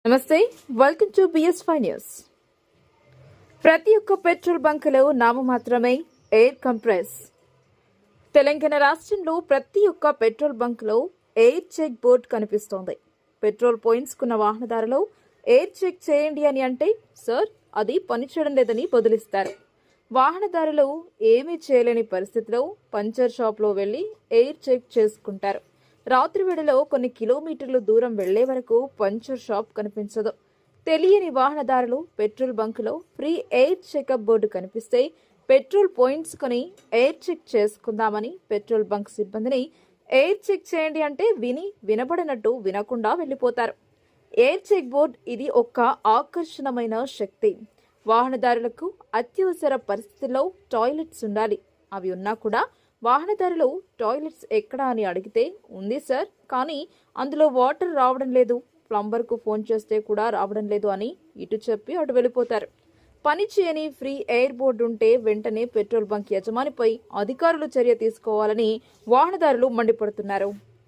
నమస్తే, welcome to BS5 news. ప్రతి ఒక్క పెట్రోల్ బంకులో నామమాత్రమే ఎయిర్ కంప్రెస్. తెలంగాణ రాష్ట్రంలో ప్రతి ఒక్క పెట్రోల్ బంకులో ఎయిర్ చెక్ బోర్డు కనిపిస్తోంది. పెట్రోల్ పోయించుకున్న వాహనదారులు ఎయిర్ చెక్ చేయండి అని అంటే, సార్ అది పనిచేయడం లేదని బదులిస్తారు. వాహనదారులు ఏమీ చేయలేని పరిస్థితిలో పంచర్ షాప్లో వెళ్లి ఎయిర్ చెక్ చేసుకుంటారు. రాత్రి వేళలో కొన్ని కిలోమీటర్లు దూరం వెళ్లే వరకు పంచర్ షాప్ కనిపించదు. తెలియని వాహనదారులు పెట్రోల్ బంకులో ఫ్రీ ఎయిర్ చెకప్ బోర్డు కనిపిస్తే పెట్రోల్ పోయించుకొని ఎయిర్ చెక్ చేసుకుందామని పెట్రోల్ బంక్ సిబ్బందిని ఎయిర్ చెక్ చేయండి అంటే వినబడినట్టు వినకుండా వెళ్లిపోతారు. ఎయిర్ చెక్ బోర్డు ఇది ఒక ఆకర్షణమైన శక్తి. వాహనదారులకు అత్యవసర పరిస్థితుల్లో టాయిలెట్స్ ఉండాలి. అవి ఉన్నా కూడా వాహనదారులు టాయిలెట్స్ ఎక్కడా అని అడిగితే, ఉంది సార్, కానీ అందులో వాటర్ రావడం లేదు, ప్లంబర్కు ఫోన్ చేస్తే కూడా రావడం లేదు అని ఇటు చెప్పి అటు వెళ్ళిపోతారు. పని చేయని ఫ్రీ ఎయిర్ బోర్డు ఉంటే వెంటనే పెట్రోల్ బంక్ యజమానిపై అధికారులు చర్య తీసుకోవాలని వాహనదారులు మండిపడుతున్నారు.